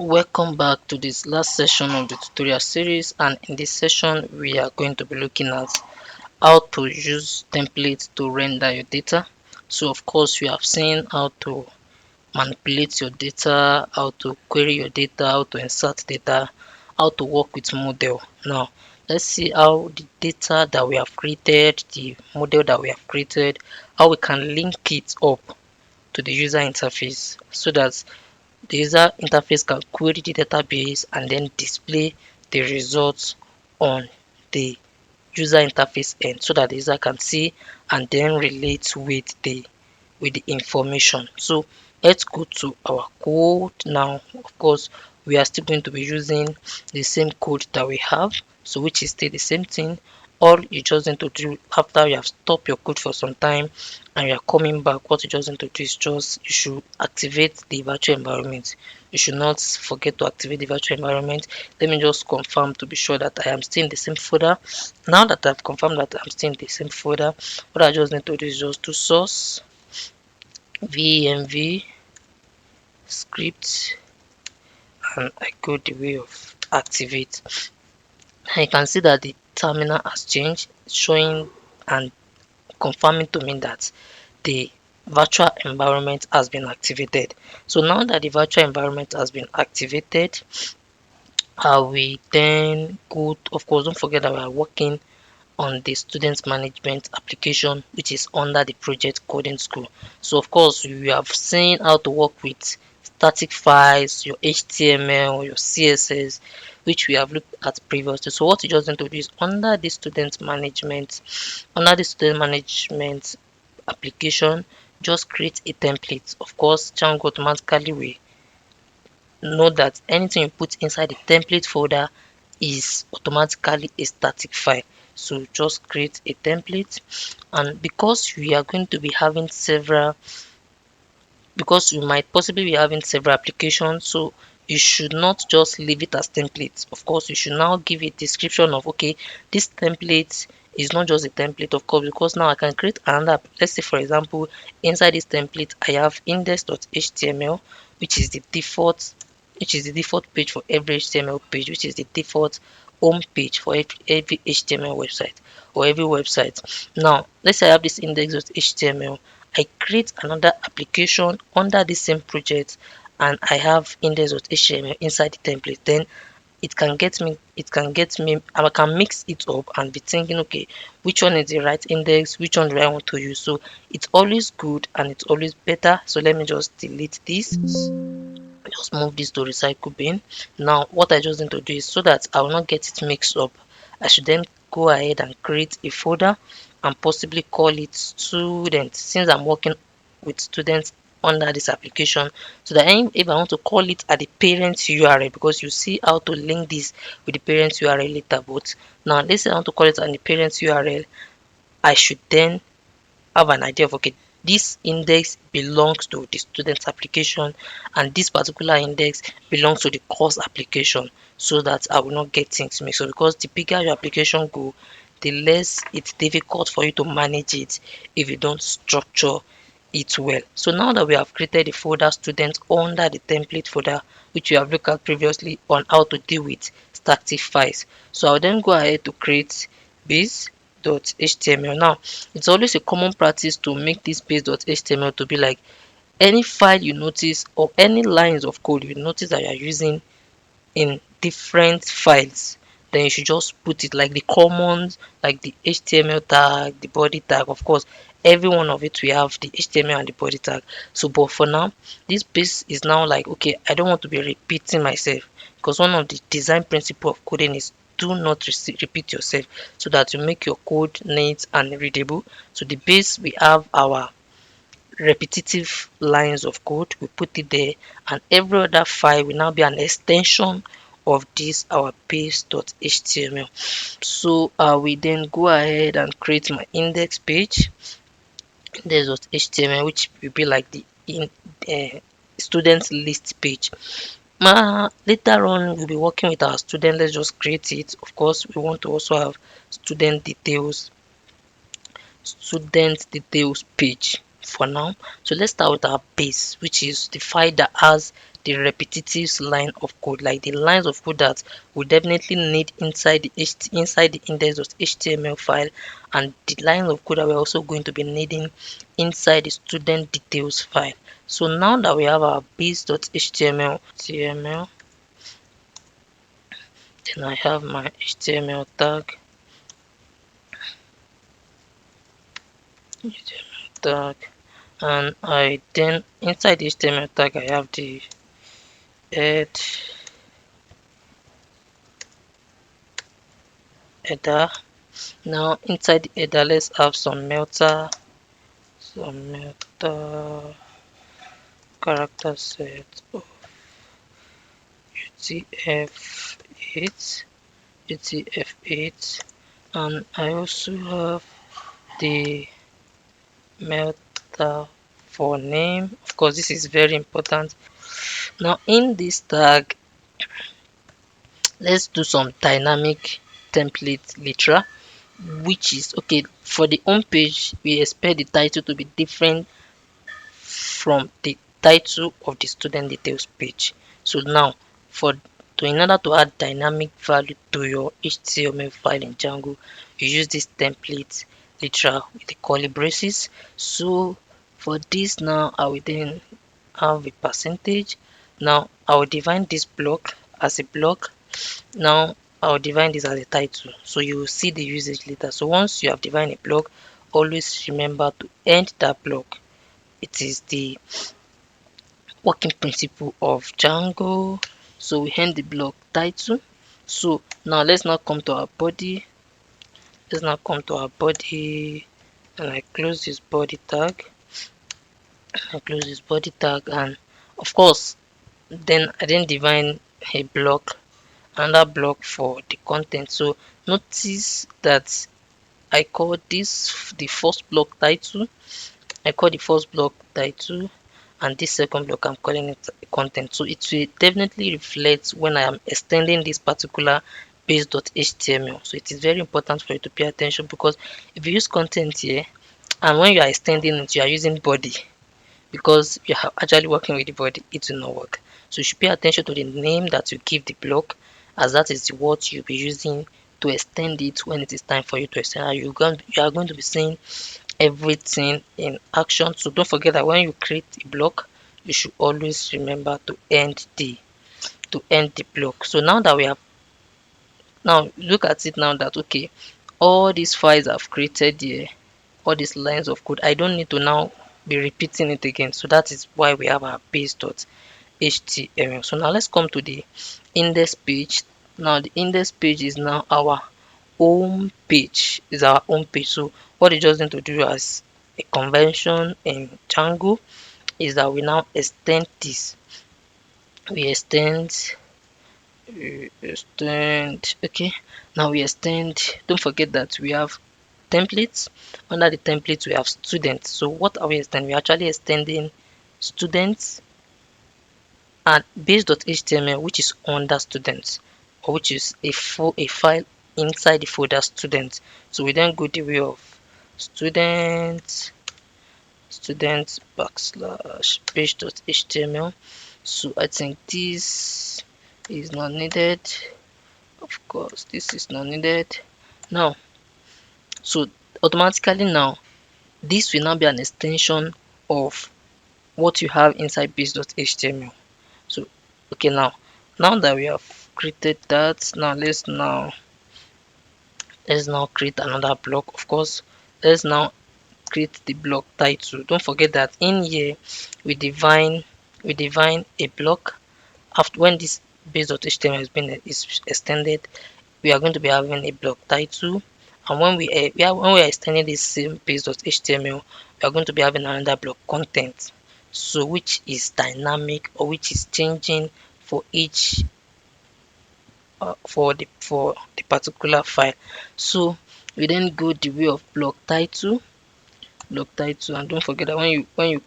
Welcome back to this last session of the tutorial series, and in this session we are going to be looking at how to use templates to render your data. So of course you have seen how to manipulate your data, how to query your data, how to insert data, how to work with model. Now let's see how the data that we have created, the model that we have created, how we can link it up to the user interface so that the user interface can query the database and then display the results on the user interface end so that the user can see and then relate with the information. So let's go to our code now. Of course, we are still going to be using the same code that we have, so which is still the same thing. All you just need to do after you have stopped your code for some time and you are coming back, what you just need to do is just you should activate the virtual environment. You should not forget to activate the virtual environment. Let me just confirm to be sure that I am still in the same folder. Now that I've confirmed that I'm still in the same folder, what I just need to do is just do source vmv script and I go the way of activate. And you can see that the terminal has changed, showing and confirming to me that the virtual environment has been activated. So now that the virtual environment has been activated, we then go, of course, don't forget that we are working on the student management application, which is under the project coding school. So of course you have seen how to work with static files, your HTML, your CSS, which we have looked at previously. So what you just need to do is under the student management application, just create a template. Of course, Django automatically will know that anything you put inside the template folder is automatically a static file. So just create a template, and because we are going to be having several, because you might possibly be having several applications, so you should not just leave it as templates. Of course, you should now give a description of, okay, this template is not just a template, of course, because now I can create another. Let's say for example, inside this template I have index.html, which is the default page for every HTML page, which is the default home page for every HTML website or every website. Now let's say I have this index.html. I create another application under the same project and I have index.html inside the template. Then I can mix it up and be thinking, okay, which one is the right index, which one do I want to use. So it's always good and it's always better. So let me just delete this, just move this to recycle bin. Now what I just need to do is, so that I will not get it mixed up, I should then go ahead and create a folder and possibly call it students, since I'm working with students under this application, so that if I want to call it at the parents URL, because you see how to link this with the parents URL later. But now let's say I want to call it at the parents URL, I should then have an idea of, okay, this index belongs to the student's application and this particular index belongs to the course application, so that I will not get things mixed up. Because the bigger your application go, the less it's difficult for you to manage it if you don't structure it well. So now that we have created the folder students under the template folder, which we have looked at previously on how to deal with static files, so I'll then go ahead to create base.html. Now it's always a common practice to make this base.html to be like any file you notice or any lines of code you notice that you are using in different files, then you should just put it like the commons, like the HTML tag, the body tag. Of course, every one of it we have the HTML and the body tag. So but for now, this base is now like, okay, I don't want to be repeating myself, because one of the design principle of coding is do not repeat yourself, so that you make your code neat and readable. So the base, we have our repetitive lines of code, we put it there, and every other file will now be an extension of this our base.html. So we then go ahead and create my index page, index.html, which will be like the students list page. Later on we'll be working with our student. Let's just create it. Of course, we want to also have student details page for now. So let's start with our base, which is the file that has the repetitive line of code, like the lines of code that we definitely need inside the index.html file, and the lines of code that we're also going to be needing inside the student details file. So now that we have our base.html, then I have my HTML tag, and I then inside the HTML tag I have the head, header. Now inside the header, let's have some meta character set of UTF-8, UTF-8, and I also have the meta for name. Of course, this is very important. Now in this tag, let's do some dynamic template literal, which is okay. For the home page, we expect the title to be different from the title of the student details page. So now, in order to add dynamic value to your HTML file in Django, you use this template literal with the curly braces. So for this now, I will then have a percentage. Now I will define this block as a block. Now I'll define this as a title, so you will see the usage later. So once you have defined a block, always remember to end that block. It is the working principle of Django. So we end the block title. So now let's now come to our body. Let's now come to our body, and I close this body tag. And of course, then I didn't define a block, another block for the content. So notice that I call this the first block title. I call the first block title, and this second block I'm calling it content. So it will definitely reflect when I am extending this particular base.html. So it is very important for you to pay attention, because if you use content here and when you are extending it, you are using body, because you are actually working with the body, it will not work. So you should pay attention to the name that you give the block, as that is what you'll be using to extend it when it is time for you to extend. You are going to be seeing everything in action. So don't forget that when you create a block, you should always remember to end the block. So now that we have, now look at it now that okay, all these files I've created here, all these lines of code, I don't need to now be repeating it again. So that is why we have our base.html. So now let's come to the index page. Now the index page is now our home page, So what you just need to do as a convention in Django is that we now extend this. We extend, okay. Now we extend. Don't forget that we have templates. Under the templates we have students. So what are we extending? We're actually extending students and base.html, which is under students, or which is a file inside the folder students. So we then go the way of students backslash page.html. So I think this is not needed. Of course, this is not needed. Now, so automatically now, this will now be an extension of what you have inside base.html. So okay, now that we have created that, now let's now create another block. Of course, let's now create the block title. Don't forget that in here we define a block. After when this base.html is extended, we are going to be having a block title, and when we are extending this same base.html, we are going to be having another block content, so which is dynamic, or which is changing for each for the particular file. So we then go the way of block title, and don't forget that when you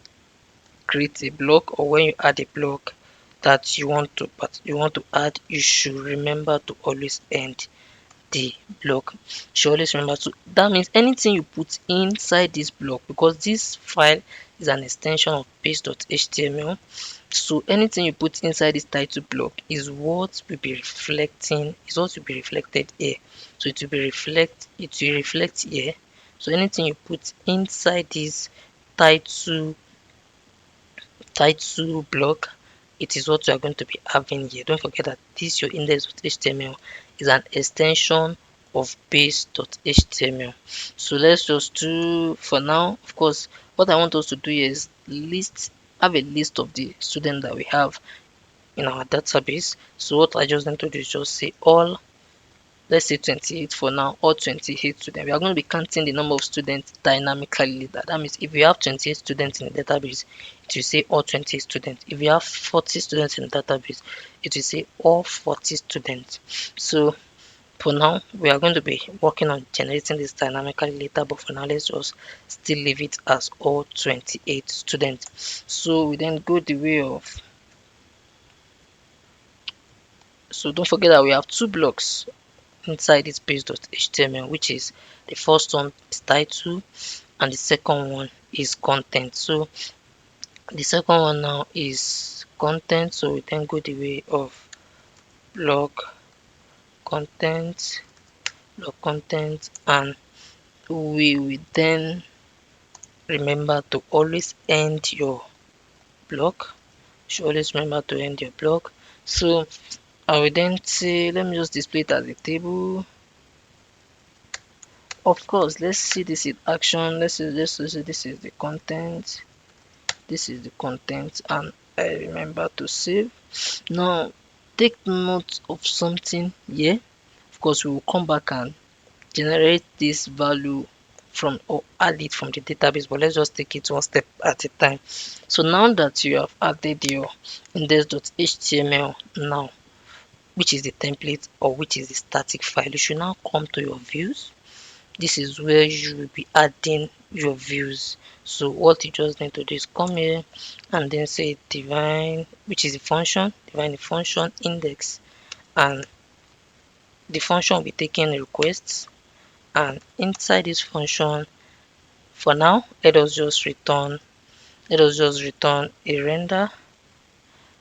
create a block, or when you add a block that you want to add, you should remember to always end the block. You always remember to, that means anything you put inside this block, because this file is an extension of base.html, so anything you put inside this title block is what will be reflecting, is what will be reflected here. So it will reflect here. So anything you put inside this title block, it is what you are going to be having here. Don't forget that this your index.html is an extension of base.html. So let's just do, for now, of course, what I want us to do is have a list of the students that we have in our database. So what I just need to do is just say all, let's say 28 for now, or 28 students. We are going to be counting the number of students dynamically. That means if you have 28 students in the database, it will say all 28 students. If you have 40 students in the database, it will say all 40 students. So for now, we are going to be working on generating this dynamically later, but for now, let's just still leave it as all 28 students. So we then go the way of, so don't forget that we have two blocks inside this base.html, which is the first one is title and the second one is content. So the second one now is content, so we then go the way of blog content, and we will then remember to always end your block. You should always remember to end your block. So I will then say, let me just display it as a table. Of course, let's see this in action. Let's see this is the content. This is the content, and I remember to save. Now take note of something here. Of course, we will come back and generate this value from, or add it from the database, but let's just take it one step at a time. So now that you have added your index.html now, which is the template or which is the static file, you should now come to your views. This is where you will be adding your views. So what you just need to do is come here and then say define, which is the function, define the function index, and the function will be taking requests, and inside this function, for now, let us just return a render.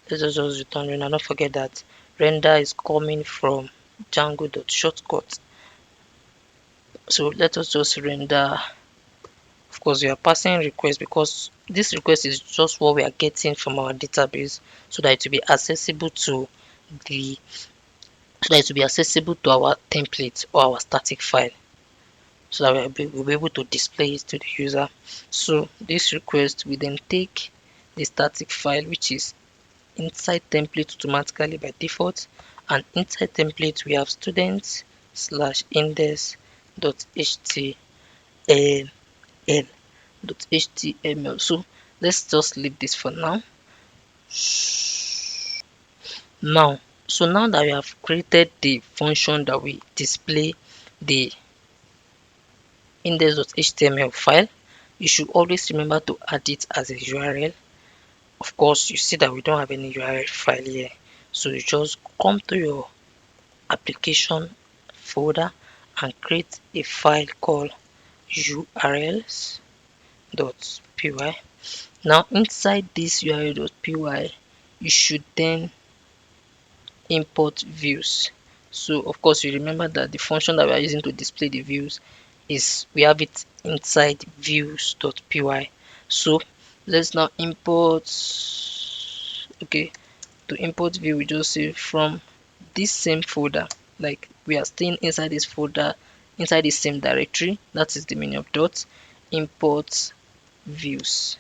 Let us just return render. Don't forget that render is coming from Django.shortcut. So let us just render. Of course, we are passing request because this request is just what we are getting from our database, so that it will be accessible to the our template or our static file, so that we'll be able to display it to the user. So this request we then take the static file, which is inside template automatically by default, and inside template we have students slash index.html. So let's just leave this for now. Now that we have created the function that we display the index.html file, you should always remember to add it as a URL. Of course, you see that we don't have any URL file here, so you just come to your application folder and create a file called urls.py. Now inside this url.py, you should then import views. So of course, you remember that the function that we are using to display the views is, we have it inside views.py. So let's now import. Okay, to import view, we just say from this same folder, like we are staying inside this folder, inside the same directory, that is the meaning of dot, import views.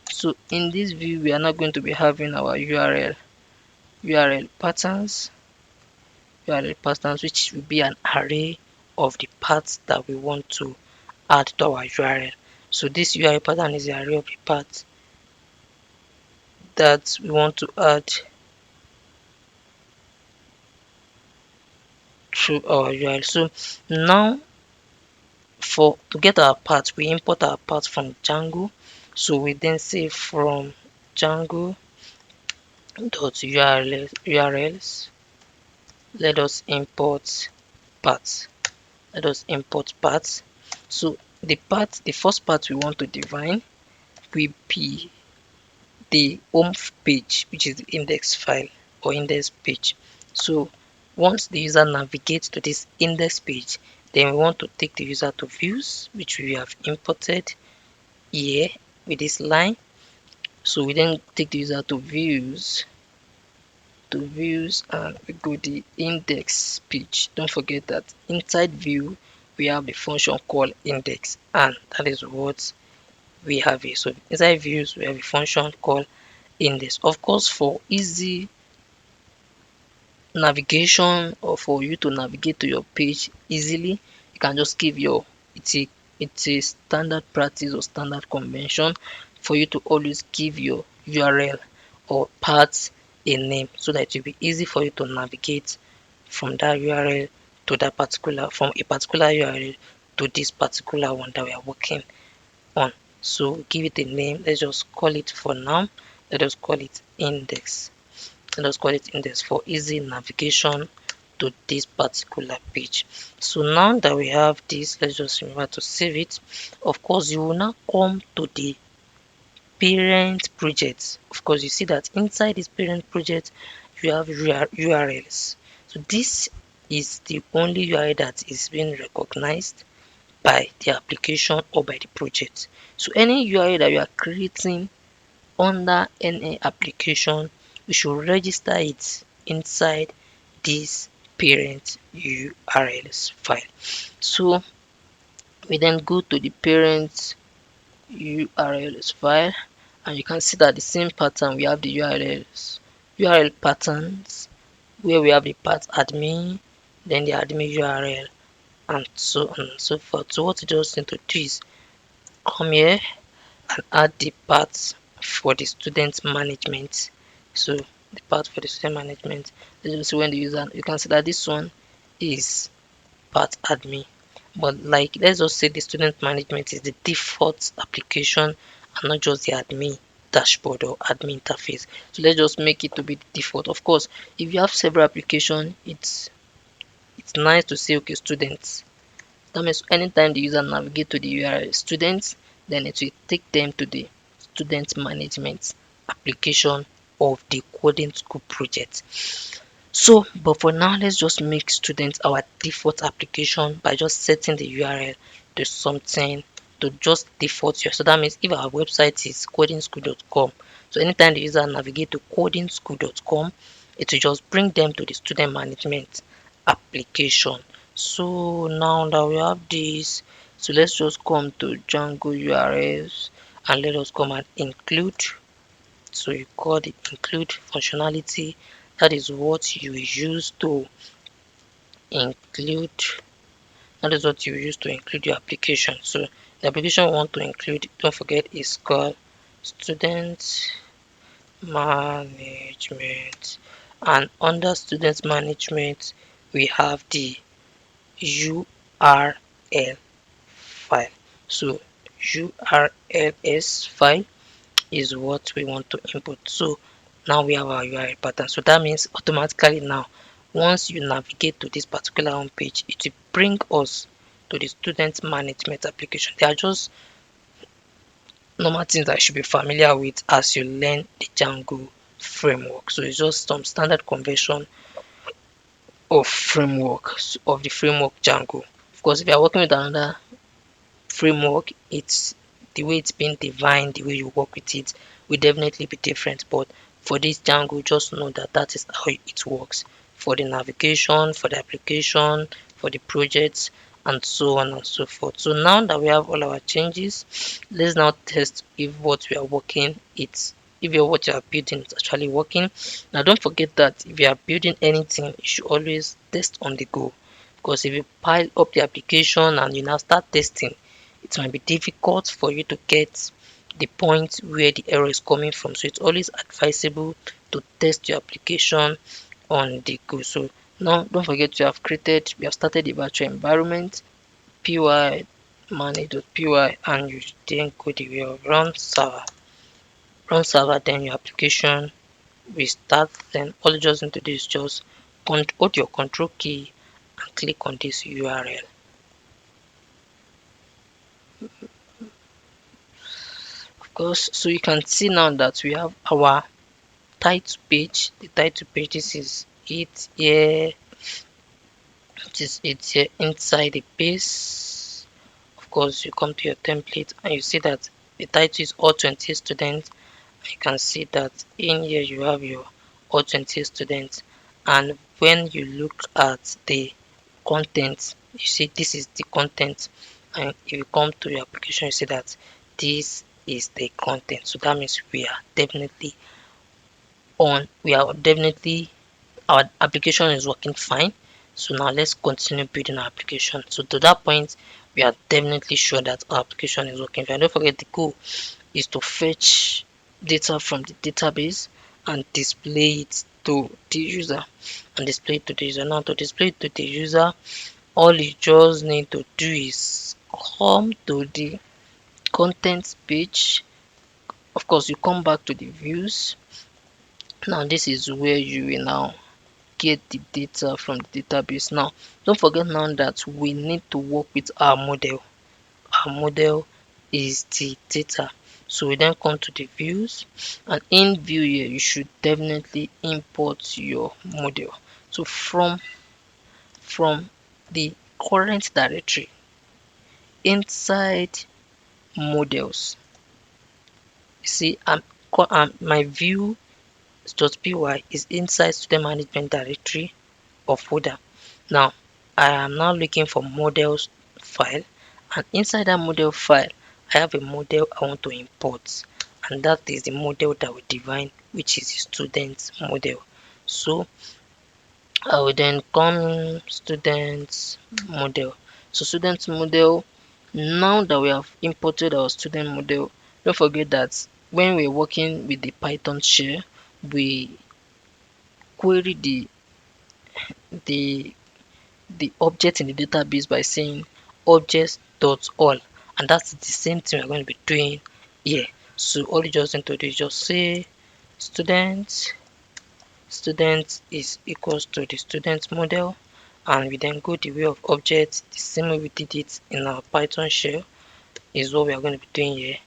So in this view, we are not going to be having our URL patterns, which will be an array of the paths that we want to add to our URL. So this URL pattern is the array of the paths that we want to add to our URL. So now, to get our path, we import our path from Django. So we then say from Django.urls let us import paths. Let us import paths. So the first part we want to define will be the home page, which is the index file or index page. So once the user navigates to this index page, then we want to take the user to views, which we have imported here with this line. So we then take the user to views and we go the index page. Don't forget that inside view we have the function called index, and that is what we have here. So inside views we have a function called index. Of course, for easy navigation or for you to navigate to your page easily, you can just give your it's a standard practice or standard convention for you to always give your URL or path a name so that it will be easy for you to navigate from that URL to that particular from a particular URL to this particular one that we are working on. So give it a name. Let's just call it for now. Let us call it index. Let us call it index for easy navigation to this particular page. So now that we have this, let's just remember to save it. Of course, you will now come to the parent project. Of course, you see that inside this parent project you have URLs. So this is the only URL that is being recognized by the application or by the project. So any URL that you are creating under any application, we should register it inside this parent URLs file. So we then go to the parent URLs file, and you can see that the same pattern we have the URL patterns where we have the path admin, then the admin URL, and so on and so forth. So what you just need to do is come here and add the path for the student management. So the path for the student management, let's just see when the user, you can see that this one is path admin, but like let's just say the student management is the default application and not just the admin dashboard or admin interface. So let's just make it to be the default. Of course, if you have several applications, it's nice to say okay students. That means anytime the user navigate to the URL students, then it will take them to the student management application of the coding school project. So, but for now, let's just make students our default application by just setting the URL to something to just default here. So that means if our website is codingschool.com, so anytime the user navigate to codingschool.com, it will just bring them to the student management application. So now that we have this, so let's just come to Django URLs and let us come and include. So you call the include functionality. That is what you use to include. That is what you use to include your application. So the application we want to include, don't forget, is called student management. And under student management, we have the URL file. So URLs file is what we want to input. So now we have our URL pattern. So that means automatically now, once you navigate to this particular home page, it will bring us to the student management application. They are just normal things that you should be familiar with as you learn the Django framework. So it's just some standard conversion of the framework Django. Of course, if you are working with another framework, it's the way it's been defined, the way you work with it will definitely be different. But for this Django, just know that that is how it works for the navigation, for the application, for the projects, and so on and so forth. So now that we have all our changes, let's now test if what we are working it's if your what you are building is actually working. Now don't forget that if you are building anything, you should always test on the go, because if you pile up the application and you now start testing, it might be difficult for you to get the point where the error is coming from. So it's always advisable to test your application on the go. So now don't forget we have started the virtual environment, py manage.py, and you then go the way of run server, then your application will start. Then all you just need to do is just hold your control key and click on this URL. Of course, so you can see now that we have our title page. The title page, this is it here. It's here inside the page. Of course, you come to your template and you see that the title is all 20 students. You can see that in here you have your all 20 students, and when you look at the content, you see this is the content, and if you come to your application, you see that this is the content. So that means we are definitely our application is working fine. So now let's continue building our application. So to that point, we are definitely sure that our application is working fine. Don't forget, the goal is to fetch data from the database and display it to the user. Now to display it to the user, all you just need to do is come to the content page. Of course, you come back to the views. Now this is where you will now get the data from the database. Now don't forget now that we need to work with our model. Our model is the data. So we then come to the views, and in view here you should definitely import your model. So from the current directory inside models, you see my view.py is inside student management directory of folder. Now I am now looking for models file, and inside that model file I have a model I want to import, and that is the model that we define, which is the student model. So I will then come student model. So student model, now that we have imported our student model, don't forget that when we're working with the Python shell, we query the the object in the database by saying objects.all, and that's the same thing we're going to be doing here. So all you just need to do is just say student is equals to the student model, and we then go the way of objects the same way we did it in our Python shell is what we are going to be doing here.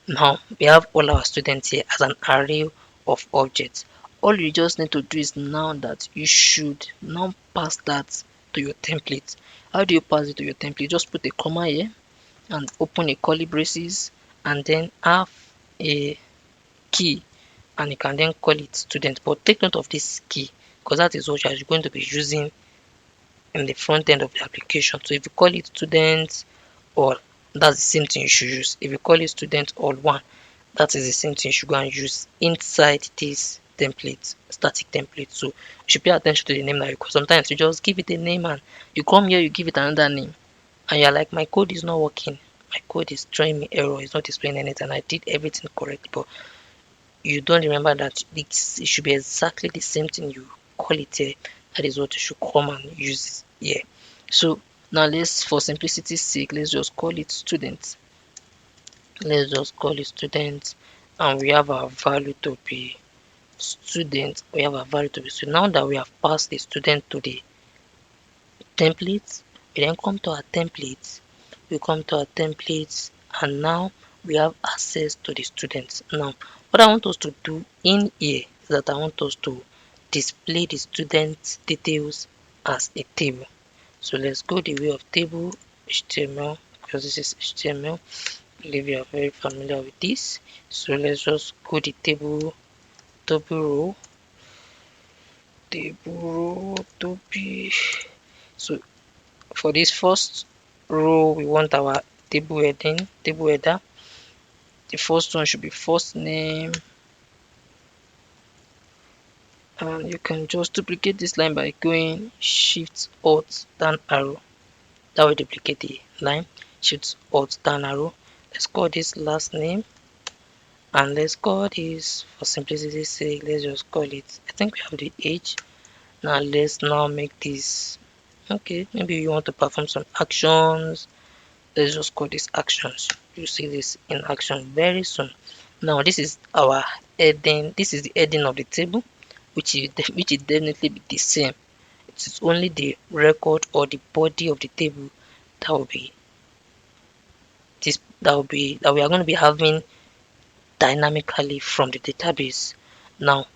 Now we have all our students here as an array of objects. All you just need to do is now that you should now pass that to your template. How do you pass it to your template? Just put a comma here and open a curly braces, and then have a key, and you can then call it student. But take note of this key, because that is what you are going to be using in the front end of the application. So if you call it student all, that's the same thing you should use. If you call it student all one, that is the same thing you should go and use inside this template, static template. So you should pay attention to the name now, because sometimes you just give it a name and you come here, you give it another name, and you're like, my code is not working, my code is throwing me error, it's not displaying anything, I did everything correct, but you don't remember that it should be exactly the same thing you call it here. That is what you should come and use here. So now let's, for simplicity's sake, let's just call it student. Let's just call it student, and we have our value to be student. We have our value to be student. Now that we have passed the student to the templates, we then come to our templates. We come to our templates, and now we have access to the students. Now what I want us to do in here is that I want us to display the student details as a table. So let's go the way of table HTML, because this is HTML. I believe you are very familiar with this. So let's just go the table row, to be. So for this first row, we want our table header. The first one should be first name, and you can just duplicate this line by going shift alt down arrow. That will duplicate the line. Shift alt down arrow. Let's call this last name, and let's call this, for simplicity's sake, let's just call it, I think we have the age. Now let's now make this, okay, maybe you want to perform some actions. Let's just call this actions. You see this in action very soon. Now this is our heading. This is the heading of the table, which is definitely be the same it is only the record or the body of the table that will be that we are going to be having dynamically from the database. Now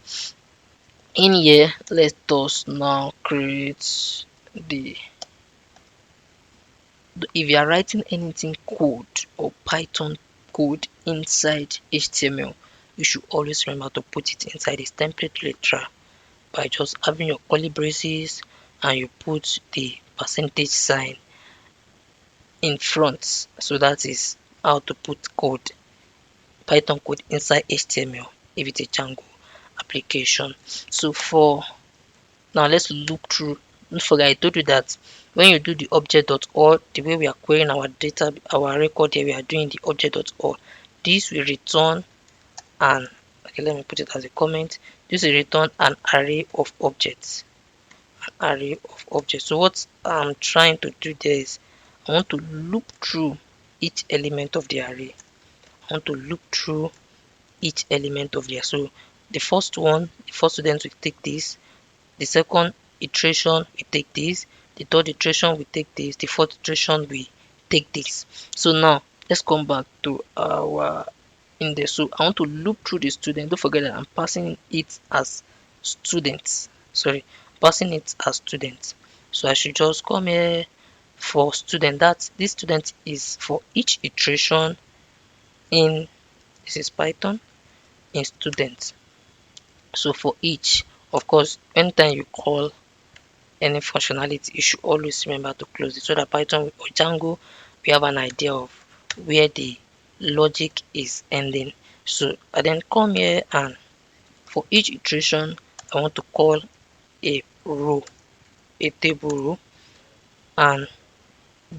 in here, let us now create the if you are writing anything code or Python code inside HTML, you should always remember to put it inside this template literal by just having your curly braces and you put the percentage sign in front. So that is how to put code, Python code inside HTML if it's a Django application. So for now, let's look through. Don't forget, I told you that when you do the object.or, the way we are querying our data, our record here, we are doing the object.or. This will return an, okay, let me put it as a comment. This will return an array of objects. An array of objects. So what I'm trying to do there is I want to loop through each element of the array. I want to loop through each element of the array. So the first one, the first student will take this. The second iteration we take this, the third iteration we take this, the fourth iteration we take this. So now let's come back to our index. So I want to loop through the student. Don't forget that I'm passing it as students. Sorry, passing it as students. So I should just come here for student. That this student is for each iteration in, this is Python, in students. So for each, of course, anytime you call any functionality, you should always remember to close it so that Python or Django, we have an idea of where the logic is ending. So I then come here and for each iteration, I want to call a row, a table row, and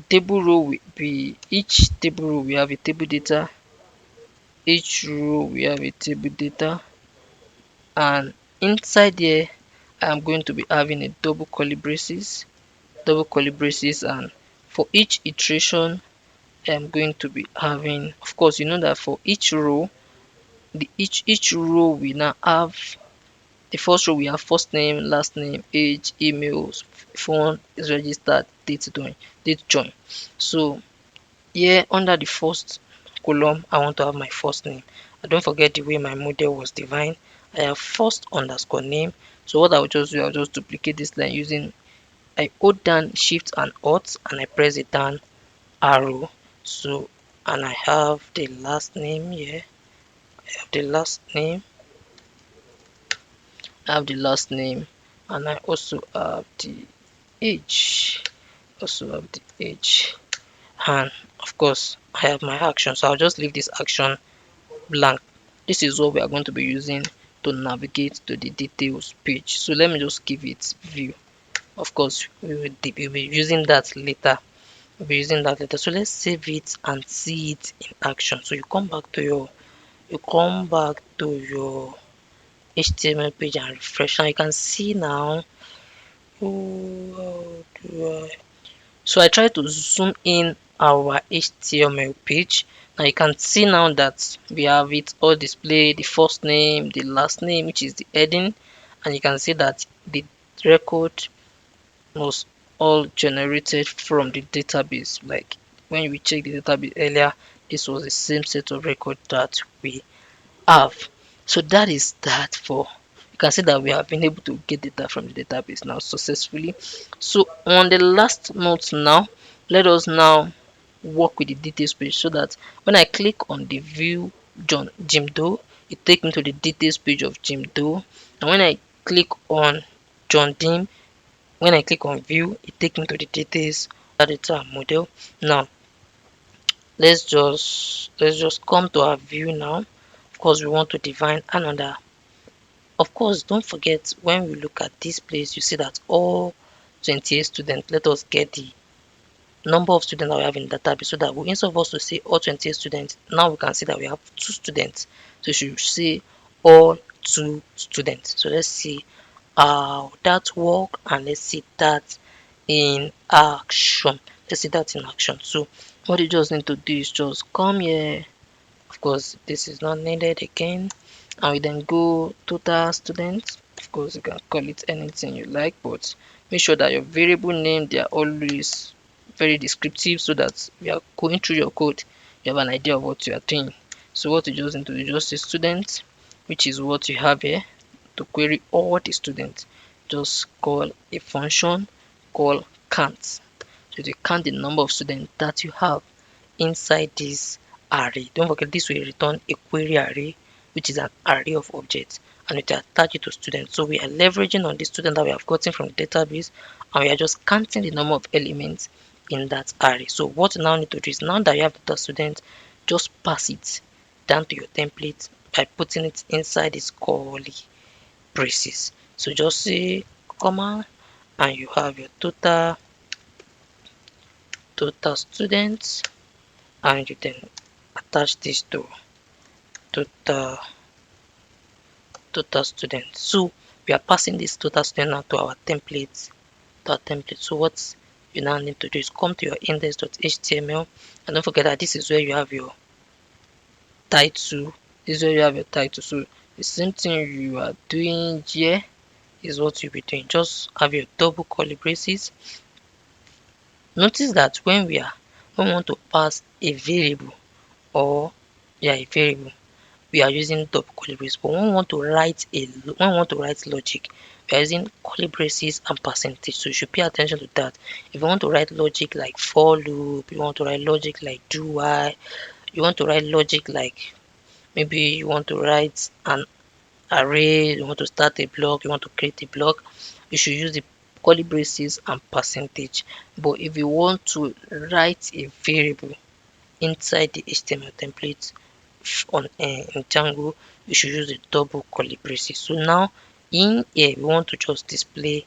table row will be, each table row we have a table data, each row we have a table data, and inside here I'm going to be having a double curly braces, and for each iteration I'm going to be having, of course you know that for each row, the each row we now have, the first row we have first name, last name, age, emails, phone is registered, date join. So here under the first column I want to have my first name, and don't forget the way my model was defined, I have first underscore name. So what I'll just do, I'll just duplicate this line using, I hold down shift and alt and I press it down arrow. So and I have the last name here, I have the last name, and I also have the age, and of course I have my action. So I'll just leave this action blank. This is what we are going to be using to navigate to the details page. So let me just give it view. Of course we will be using that later. So let's save it and see it in action. So you come back to your HTML page and refresh, and you can see now. So I try to zoom in our HTML page. Now you can see now that we have it all displayed, the first name, the last name, which is the heading, and you can see that the record was all generated from the database. Like when we checked the database earlier, this was the same set of record that we have. So that is that. For you can see that we have been able to get data from the database now successfully. So on the last note now, let us now work with the details page, so that when I click on the view Jim Doe, it takes me to the details page of Jim Doe. And when I click on John Dim, when I click on view, it takes me to the details data model. Now let's just come to our view now. Of course we want to define another. Of course don't forget, when we look at this place, you see that all 28 students, let us get the number of students that we have in the database, so that we, instead of us to say all 28 students, now we can see that we have 2 students. So you should say all 2 students. So let's see how that work, and let's see that in action. So what you just need to do is just come here. Of course this is not needed again, and we then go total students. Of course, you can call it anything you like, but make sure that your variable name, they are always very descriptive so that we are going through your code, you have an idea of what you are doing. So what you just need to do, just say student, which is what you have here. To query all the students, just call a function called count. So you count the number of students that you have inside this array. Don't forget, this will return a query array, which is an array of objects, and it will attach it to students. So we are leveraging on the student that we have gotten from the database, and we are just counting the number of elements in that array. So what you now need to do is, now that you have the student, just pass it down to your template by putting it inside this curly braces. So just say comma, and you have your total students, and you then attach this to total total students. So we are passing this total student now to our template. So what you now need to do is come to your index.html, and don't forget that this is where you have your title. This is where you have your title. So the same thing you are doing here is what you'll be doing. Just have your double curly braces. Notice that when we want to pass a variable, or a variable, we are using double curly braces. But when we want to write logic, we are using curly braces and percentage. So you should pay attention to that. If you want to write logic like for loop, you want to write logic like do while, you want to write logic like, maybe you want to write an array, you want to start a block, you want to create a block, you should use the curly braces and percentage. But if you want to write a variable inside the HTML template in Django, you should use the double curly braces. So now in here, we want to just display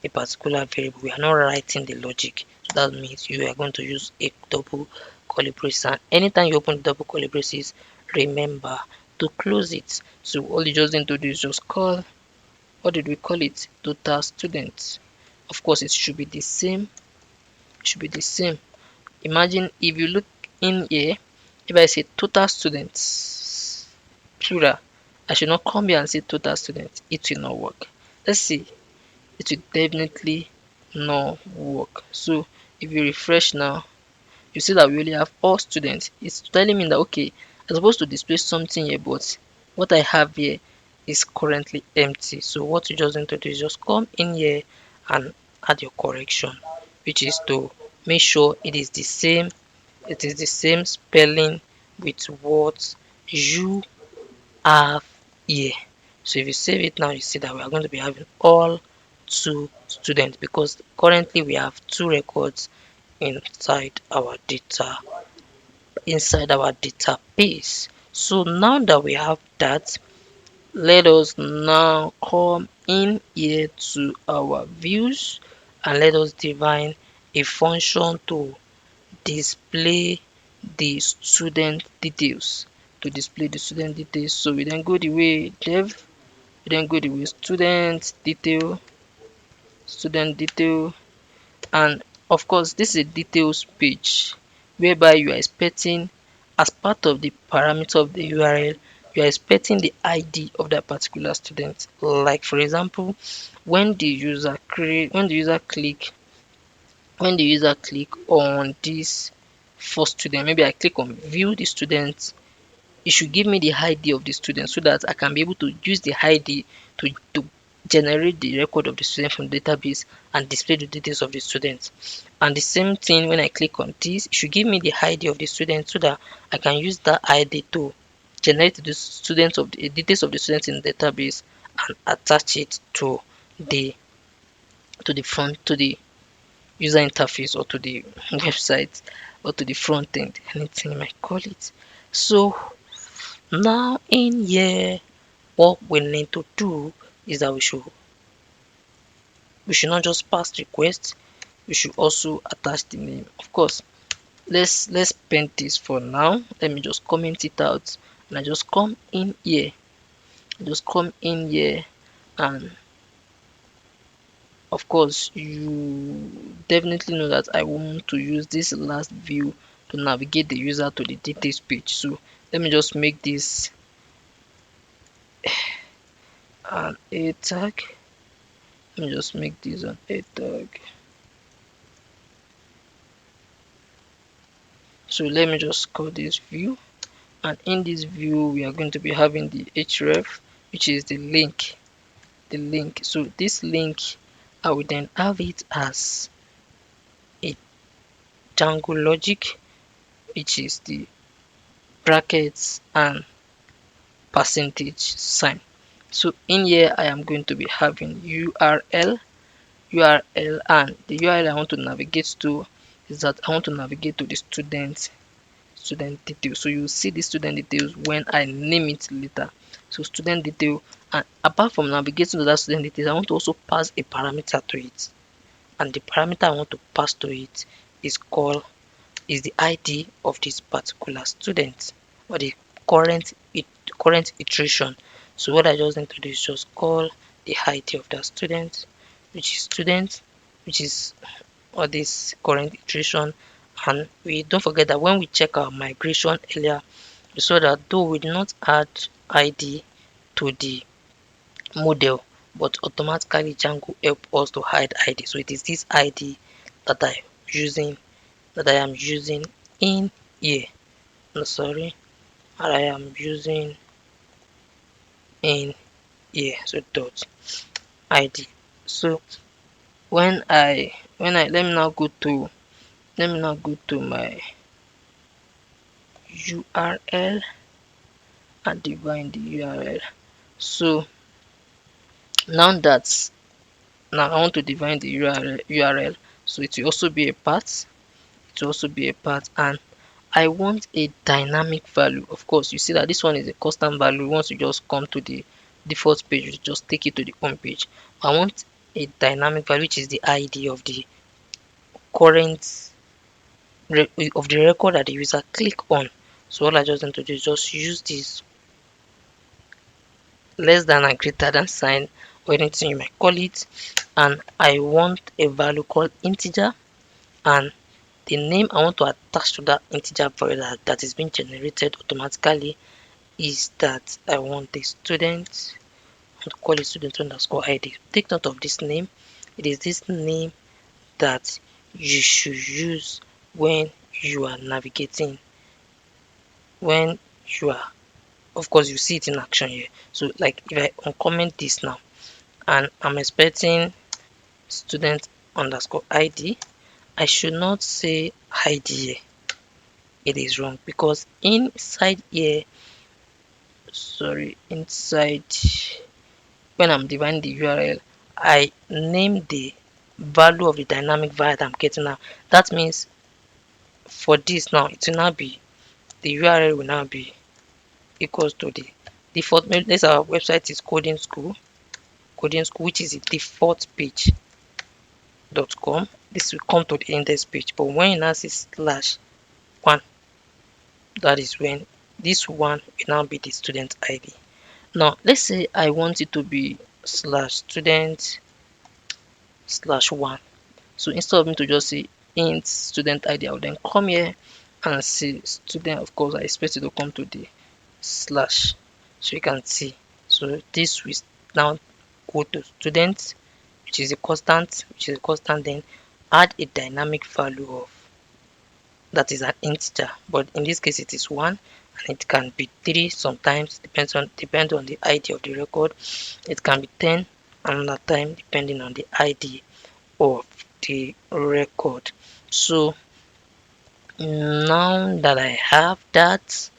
a particular variable. We are not writing the logic. So that means you are going to use a double curly braces. And anytime you open the double curly braces, remember to close it. So all you just need to do is just call, what did we call it? Total students. Of course, it should be the same. It should be the same. Imagine if you look in here, if I say total students, plural, I should not come here and say total students. It will not work. Let's see. It will definitely not work. So if you refresh now, you see that we only have all students. It's telling me that okay, I'm supposed to display something here, but what I have here is currently empty. So what you just need to do is just come in here and add your correction, which is to make sure it is the same spelling with what you have here. So if you save it now, you see that we are going to be having all two students, because currently we have two records inside our database. So now that we have that, let us now come in here to our views, and let us define a function to display the student details. So we then go the way dev, we then go the way student detail, and of course this is a details page whereby you are expecting, as part of the parameter of the URL, you are expecting the ID of that particular student. Like for example, when the user click on this first student, maybe I click on view the student, it should give me the ID of the student so that I can be able to use the ID to generate the record of the student from the database and display the details of the student. And the same thing, when I click on this, it should give me the ID of the student so that I can use that ID to generate the details of the students in the database and attach it to the user interface, or to the website, or to the front end, anything you might call it. So now in here, what we need to do is that we should not just pass request, we should also attach the name. Of course, let's paint this for now. Let me just comment it out, and I just come in here, and of course you definitely know that I want to use this last view to navigate the user to the details page. So let me just make this an a tag. Let me just make this an a tag. So let me just call this view, and in this view we are going to be having the href, which is the link. So this link, I will then have it as a Django logic, which is the brackets and percentage sign. So in here I am going to be having URL, and the URL I want to navigate to is that I want to navigate to the student details. So you see the student details when I name it later. So student detail, and apart from navigating to that student details, I want to also pass a parameter to it, and the parameter I want to pass to it is the ID of this particular student, or the current current iteration. So what I just need to do is just call the ID of that student, which is or this current iteration. And we don't forget that when we check our migration earlier, we saw that though we did not add ID to the model, but automatically Django help us to hide ID. So it is this ID that I am using in here. No, sorry, I am using in here. So dot ID. So when I let me now go to my URL and define the URL. So now that now I want to define the URL, so it will also be a path. It will also be a path, and I want a dynamic value. Of course, you see that this one is a constant value. Once you just come to the default page, you just take it to the home page. I want a dynamic value, which is the ID of the current of the record that the user click on. So all I just need to do is just use this less than and greater than sign, or anything you might call it, and I want a value called integer, and the name I want to attach to that integer variable that is being generated automatically is that I want the student. I want to call it student underscore ID. Take note of this name. It is this name that you should use when you are navigating, when you are, of course you see it in action here. So like if I uncomment this now and I'm expecting student underscore ID, I should not say ID here. It is wrong because inside here, inside when I'm defining the URL, I name the value of the dynamic variable I'm getting now. That means for this now, it will now be the URL will now be equals to the default. Let's our website is coding school, which is the default page.com. This will come to the index page, but when you now see /1, that is when this one will now be the student ID. Now let's say I want it to be /student/1. So instead of me to just say int student ID, I will then come here and say student. Of course I expect it to come to the slash, so you can see. So this will now go to student, which is a constant, then add a dynamic value of that is an integer, but in this case it is 1, and it can be 3 sometimes, depends on the ID of the record. It can be 10 another time, depending on the ID of the record. So now that I have that,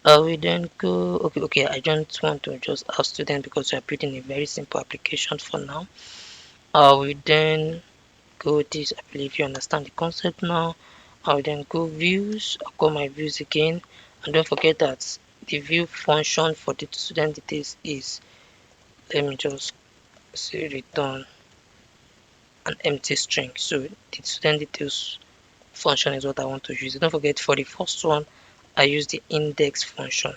I will then go. Okay, I don't want to just have student because we are building a very simple application for now. I will then go this. I believe you understand the concept now. I will then go views. I'll call my views again, and don't forget that the view function for the student details is, let me just say, return an empty string. So the student details function is what I want to use. Don't forget, for the first one I use the index function.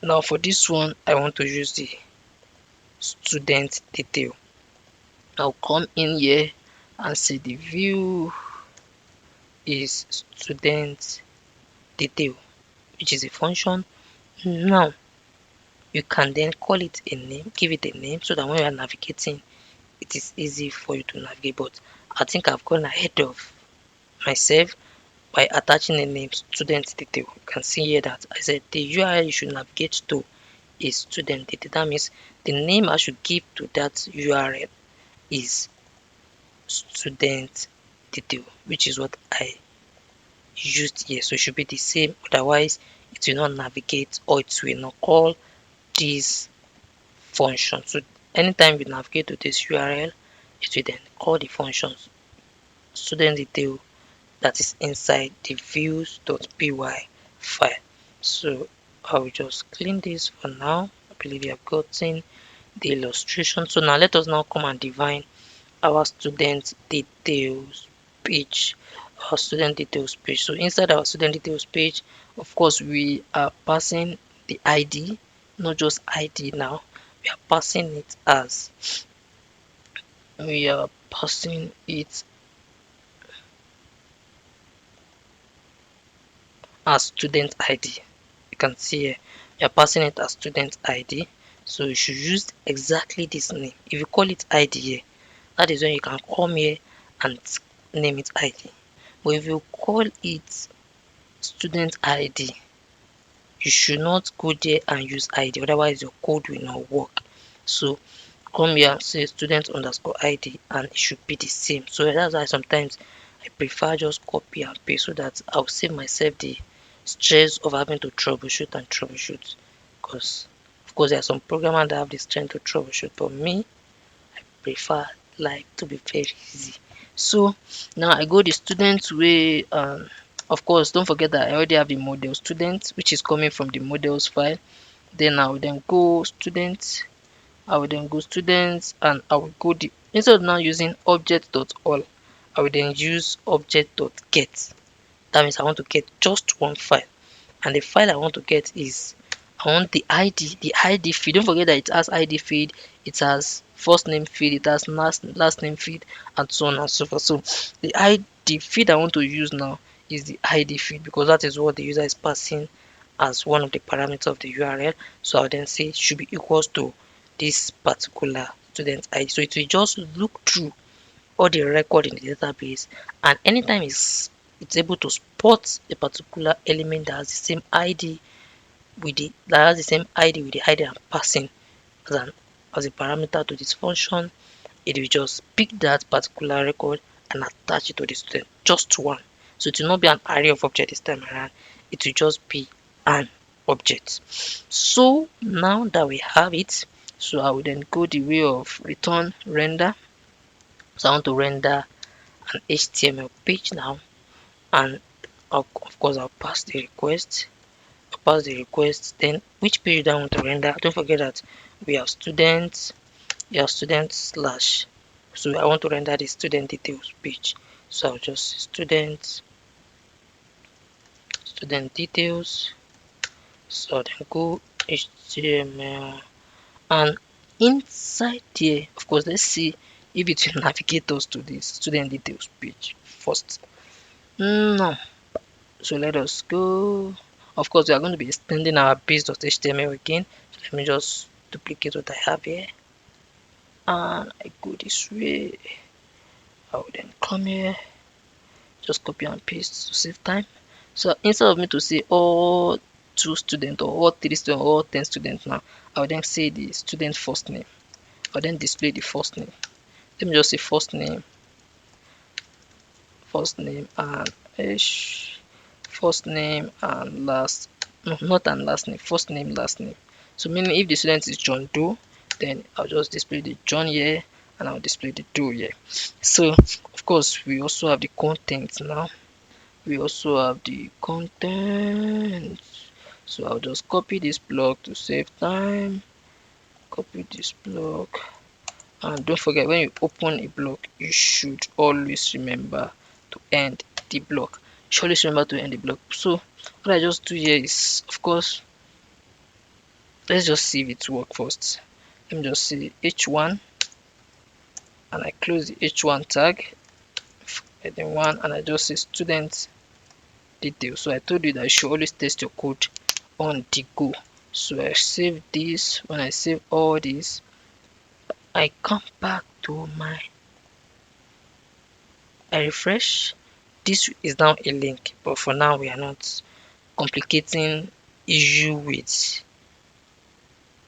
Now for this one I want to use the student detail. I'll come in here and say the view is student detail, which is a function. Now you can then call it a name, give it a name, so that when you are navigating, it is easy for you to navigate. But I think I've gone ahead of myself by attaching a name, student detail. You can see here that I said the URL you should navigate to is student detail. That means the name I should give to that URL is student detail, which is what I used here. So it should be the same, otherwise it will not navigate or it will not call this function. So anytime you navigate to this URL, it will then call the functions student detail that is inside the views.py file. So I will just clean this for now. I believe you have gotten the illustration. So now let us now come and define our student details page. So inside our student details page, of course, we are passing the ID, not just ID now. We are passing it as we are passing it as student ID. You can see here, we are passing it as student ID. So you should use exactly this name. If you call it ID here, that is when you can come here and name it ID. But if you call it student ID, you should not go there and use ID, otherwise your code will not work. So come here and say student underscore ID and it should be the same. So that's why sometimes I prefer just copy and paste, so that I'll save myself the stress of having to troubleshoot. Because of course there are some programmers that have the strength to troubleshoot, but me, I prefer life to be very easy. So now I go the student way. Of course, don't forget that I already have the model student, which is coming from the models file. Then I will then go students. And I will go the instead of now using object.all, I will then use object.get. That means I want to get just one file, and the file I want to get is I want the ID field. Don't forget that it has ID field, it has first name field, it has last name field, and so on and so forth. So the field I want to use now is the ID field, because that is what the user is passing as one of the parameters of the URL. So I'll then say it should be equals to this particular student ID. So it will just look through all the record in the database, and anytime it's able to spot a particular element that has the same ID with the ID I'm passing as a parameter to this function, it will just pick that particular record and attach it to the student, just one. So it will not be an array of objects this time around, it will just be an object. So now that we have it, so I will then go the way of return render. So I want to render an HTML page now, and of course I'll pass the request. Then which page do I want to render? Don't forget that we have students slash, so I want to render the student details page. So I'll just student details. So then go HTML, and inside here, of course, let's see if it will navigate us to this student details page first. No. So let us go. Of course, we are going to be extending our base.html again. So let me just duplicate what I have here, and I go this way. I will then come here, just copy and paste to save time. So instead of me to say all 2 students or all 3 students or all 10 students, now I will then say the student first name. I'll then display the first name. Let me just say first name and first name and last, no, not and last name, first name, last name. So meaning if the student is John Doe, then I'll just display the John here and I'll display the Doe here. So of course we also have the content now. So I'll just copy this block to save time. Copy this block. And don't forget, when you open a block, you should always remember to end the block. So what I just do here is, of course, let's just see if it works first. Let me just say h1, and I close the h1 tag, heading 1, and I just say student details. So I told you that you should always test your code on the go. So I save this. When I save all this, I come back to my, I refresh. This is now a link, but for now we are not complicating issue with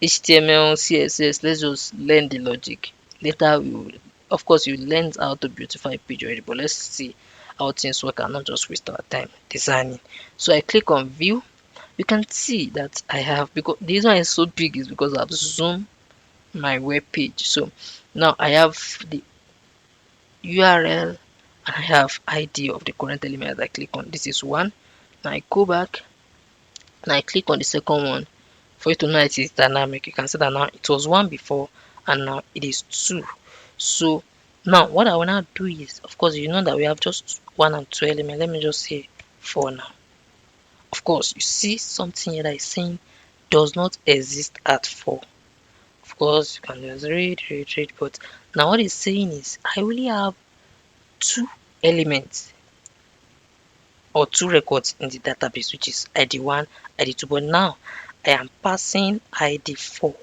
HTML, CSS. Let's just learn the logic. Later we will, of course, you learned how to beautify a page already, but let's see how things work and not just waste our time designing. So I click on view. You can see that I have, because this one is so big is because I've zoomed my web page. So now I have the URL and I have ID of the current element that I click on. This is one. Now I go back and I click on the second one for you to know it is dynamic. You can see that now it was one before and now it is two. So now what I will now do is, of course, you know that we have just one and two elements. Let me just say four now. Of course, you see something here that is saying does not exist at 4. Of course, you can just read, but now what it's saying is I only have two elements or two records in the database, which is ID1, ID2, but now I am passing ID4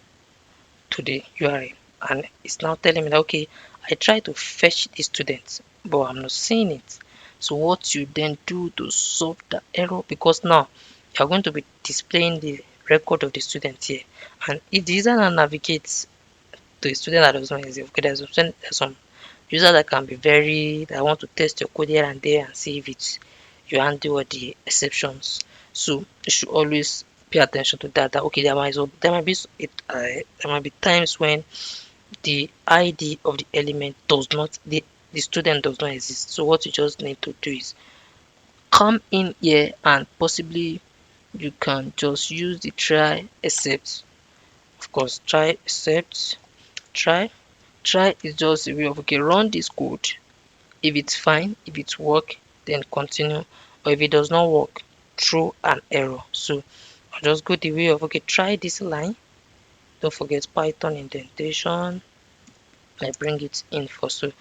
to the URL and it's now telling me that okay, I try to fetch the students, but I'm not seeing it. So what you then do to solve the error, because now you're going to be displaying the record of the student here, and if the user now navigates to a student that does not exist, okay, there's some user that can be very, that want to test your code here and there and see if it's you handle all the exceptions. So you should always pay attention to that. That okay, there might be times when the ID of the element does not, the student does not exist. So what you just need to do is come in here and possibly you can just use the try except. Of course, try except, try is just a way of okay, run this code. If it's fine, if it work, then continue, or if it does not work, throw an error. So I'll just go the way of okay, try this line. Don't forget Python indentation. I bring it in for, so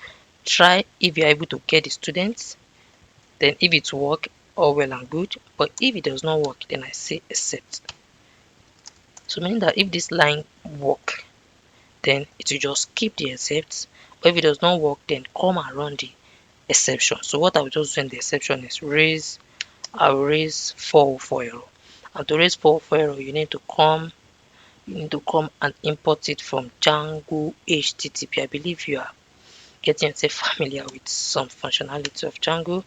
try if you're able to get the students, then if it work, all well and good, but if it does not work, then I say except. So meaning that if this line work, then it will just keep the except, but if it does not work, then come around the exception. So what I will just do in the exception is I'll raise 404 error, and to raise 404 error you need to come and import it from Django HTTP. I believe you are getting yourself familiar with some functionality of Django.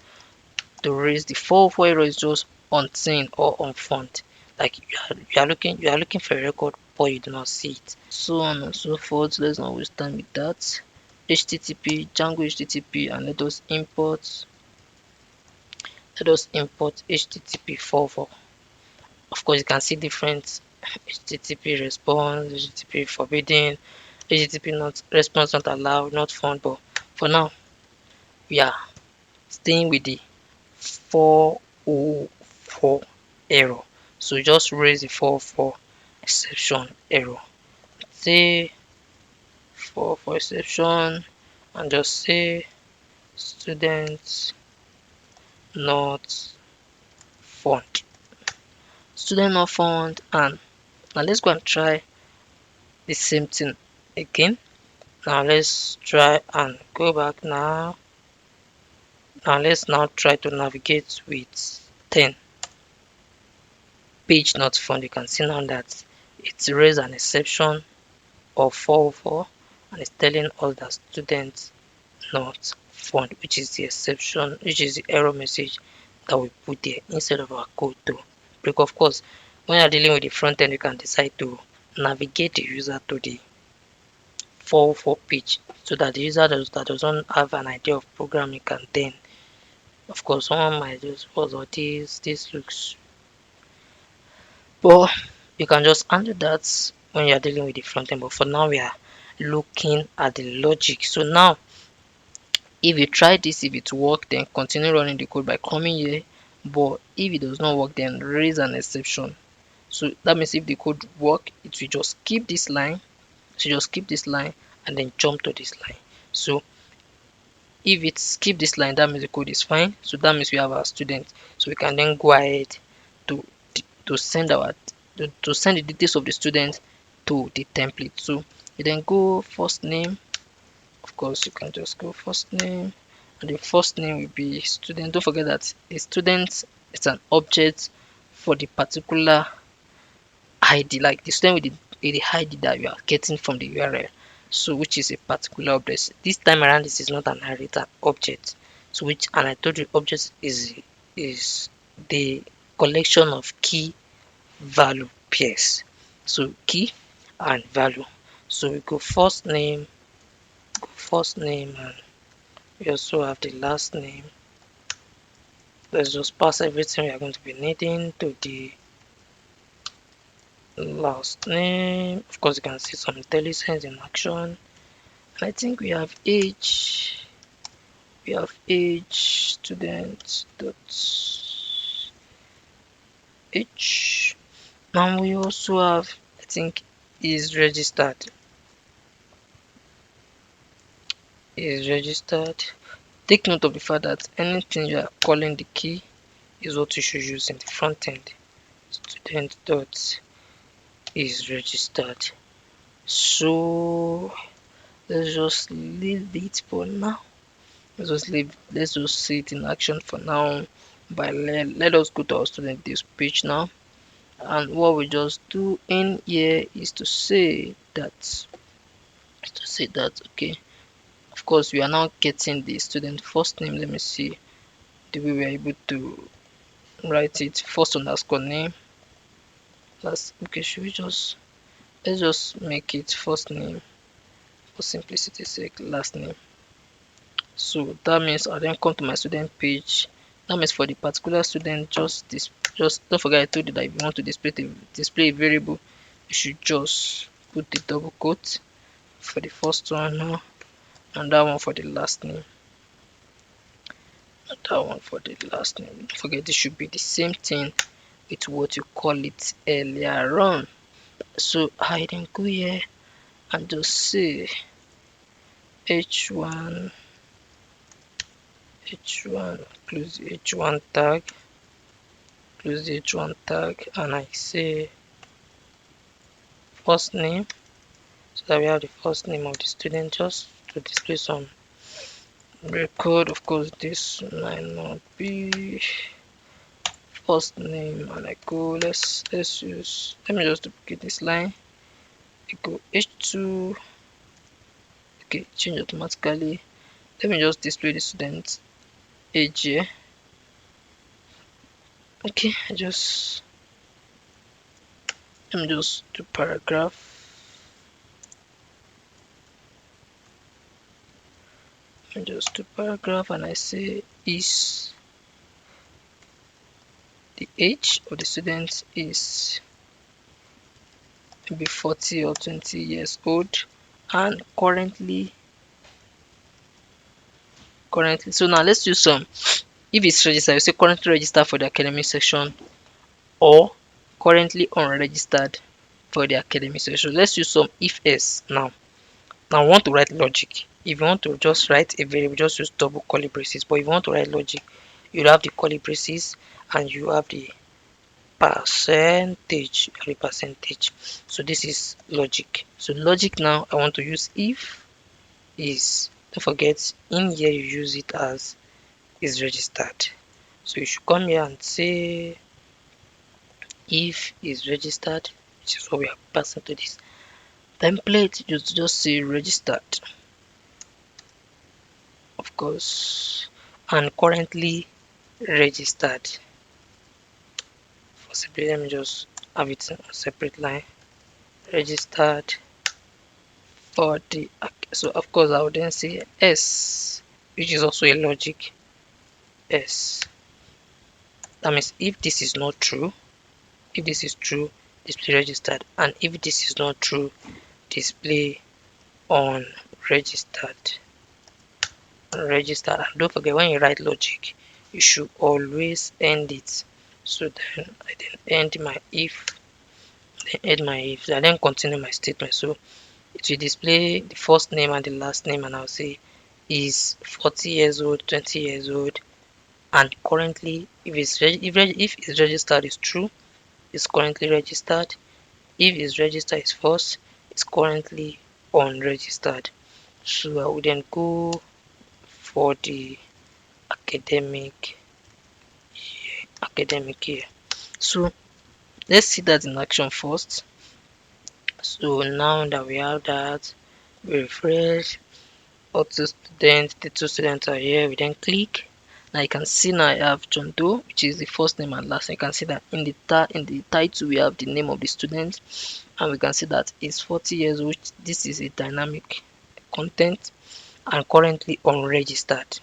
To raise the 404 error is just unseen or unfound, like you are looking for a record but you do not see it, so on and so forth. Let's not waste time with that. HTTP, Django HTTP, and let us import HTTP 404. Of course, you can see different HTTP response, HTTP forbidden, HTTP not response not allowed, not found. But for now, we are staying with the 404 error. So just raise the 404 exception error. Say 404 exception and just say students not found. Student not found, and now let's go and try the same thing again. Now let's try and go back now. Now let's now try to navigate with 10. Page not found. You can see now that it's raised an exception of 404 and it's telling us that students not found, which is the exception, which is the error message that we put there instead of our code to break. Of course, when you're dealing with the front end, you can decide to navigate the user to the 404 page so that the user that doesn't have an idea of programming can then, of course, someone might just pause or this looks, but you can just handle that when you're dealing with the front end. But for now, we are looking at the logic. So now if you try this, if it work, then continue running the code by coming here, but if it does not work, then raise an exception. So that means if the code work, it will just keep this line, so just keep this line and then jump to this line. So if it skip this line, that means the code is fine. So that means we have our student, so we can then go ahead to to send our to send the details of the student to the template. So you then go first name. Of course, you can just go first name, and the first name will be student. Don't forget that a student is an object for the particular ID, like the student with the ID that you are getting from the URL. So which is a particular object. This time around, this is not an array, it's an object. So which, and I told you, object is the collection of key value pairs. So key and value. So we go first name, and we also have the last name. Let's just pass everything we are going to be needing to the last name. Of course, you can see some IntelliSense in action. And I think we have age. We have age student dot h. And we also have, I think, is registered. Is registered. Take note of the fact that anything you are calling the key is what you should use in the front end. Student dot is registered. So let's just leave it for now. Let's just see it in action for now. But let us go to our student this page now. And what we just do in here is to say that okay, of course we are now getting the student first name. Let me see the way we are able to write it. First underscore name. Last, okay, should we just, let's just make it first name for simplicity's sake, last name. So that means I'll then come to my student page. That means for the particular student, just don't forget I told you that if you want to display a variable, you should just put the double quote for the first one now, and that one for the last name. And that one for the last name. Don't forget this should be the same thing with what you call it earlier on. So I then go here and just say h1, close the h1 tag, and I say first name, so that we have the first name of the student, just to display some record. Of course this might not be first name, and I go, let's use, let me just duplicate this line. I go h2, okay, change automatically. Let me just display the student age here. Okay, let me just do paragraph. Let me just do paragraph, and I say is the age of the student is maybe 40 or 20 years old, and currently, so now let's use some, if it's registered, you say currently registered for the academic section, or currently unregistered for the academic section. Let's use some if else now. Now we want to write logic. If you want to just write a variable, just use double curly braces. But if you want to write logic, you have the curly braces and you have the percentage. So this is logic. So logic now, I want to use if is, don't forget in here you use it as is registered. So you should come here and say if is registered, which is what we are passing to this template. You just say registered, of course, and currently registered. For simply, let me just have it in a separate line. Registered for the, so of course I would then say s, which is also a logic s. That means if this is not true, if this is true, display registered, and if this is not true, display unregistered. And don't forget, when you write logic, you should always end it. So then I then end my if, I then continue my statement. So it will display the first name and the last name, and I'll say is 40 years old, 20 years old, and currently if it's registered is true, is currently registered. If his register is false, it's currently unregistered. So I will then go for the academic year. So let's see that in action first. So now that we have that, we refresh. All two students, the two students are here. We then click. Now you can see now I have John Doe, which is the first name and last name. You can see that in the title we have the name of the student, and we can see that he's 40 years old. This is a dynamic content and currently unregistered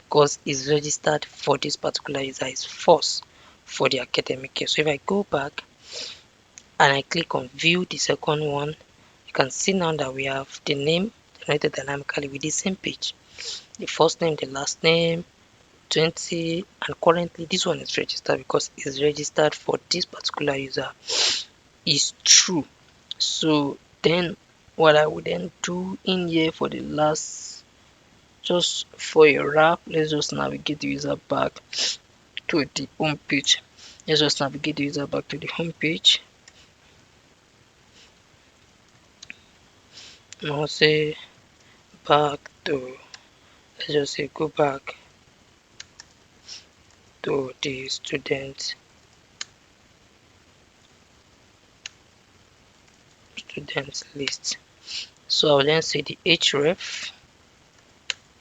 because it's registered for this particular user is false for the academic year. So if I go back and I click on view the second one, you can see now that we have the name generated dynamically with the same page, the first name, the last name, 20, and currently this one is registered because it's registered for this particular user is true. So then what I would then do in here for the last, just for a wrap, let's just navigate the user back to the home page. Let's just navigate the user back to the home page. Now say back to, let's just say go back to the student list. So I'll then say the href,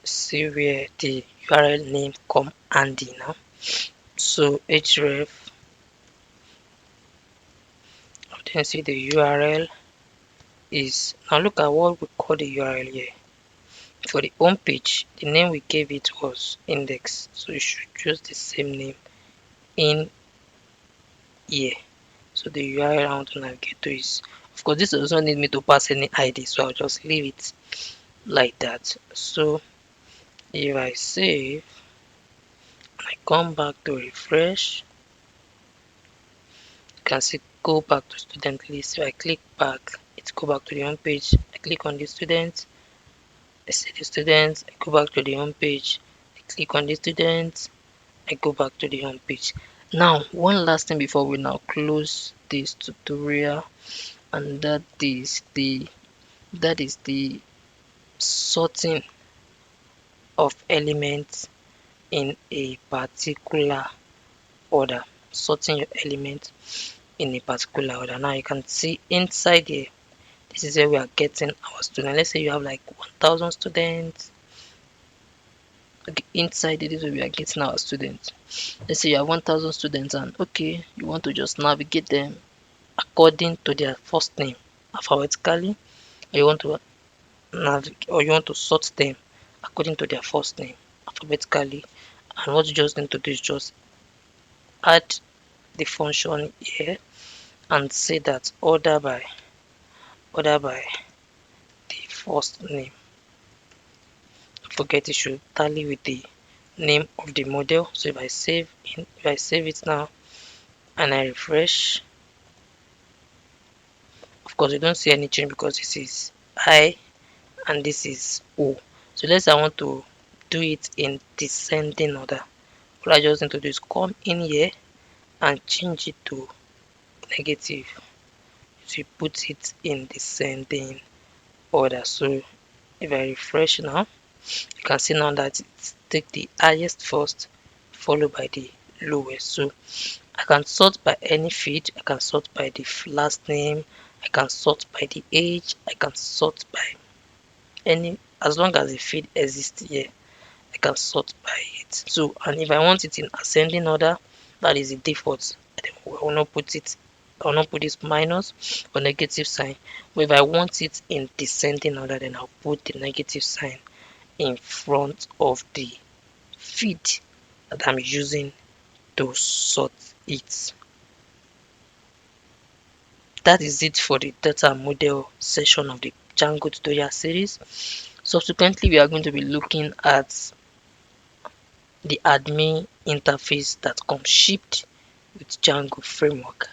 see where the URL name come handy now. So href, I'll then see the URL is, now look at what we call the URL here. For the home page, the name we gave it was index, so you should choose the same name in here. So the URL I want to navigate to is, of course this does not need me to pass any ID, so I'll just leave it like that. So if I save and I come back to refresh, you can see go back to student list. If I click back, it go back to the home page. I click on the students, I see the students, I go back to the home page, I click on the students, I go back to the home page. Now one last thing before we now close this tutorial, and that is the sorting of elements in a particular order. Sorting your elements in a particular order. Now you can see inside here, this is where we are getting our students. Let's say you have like 1000 students. Okay, inside it is where we are getting our students. Let's say you have 1000 students, and okay, you want to just navigate them according to their first name alphabetically, or you want to sort them according to their first name alphabetically. And what you just need to do is just add the function here and say that order by the first name. Don't forget it should tally with the name of the model. So if I save it now and I refresh, of course you don't see any change because this is I and this is O. So let's say I want to do it in descending order. All I just need to do is come in here and change it to negative. So you put it in descending order. So if I refresh now, you can see now that it take the highest first followed by the lowest. So I can sort by any field, I can sort by the last name, I can sort by the age, I can sort by any, as long as the field exists here, I can sort by it. So, and if I want it in ascending order, that is the default. I will not put this minus or negative sign. But if I want it in descending order, then I'll put the negative sign in front of the feed that I'm using to sort it. That is it for the data model section of the Django tutorial series. Subsequently, we are going to be looking at the admin interface that comes shipped with Django framework.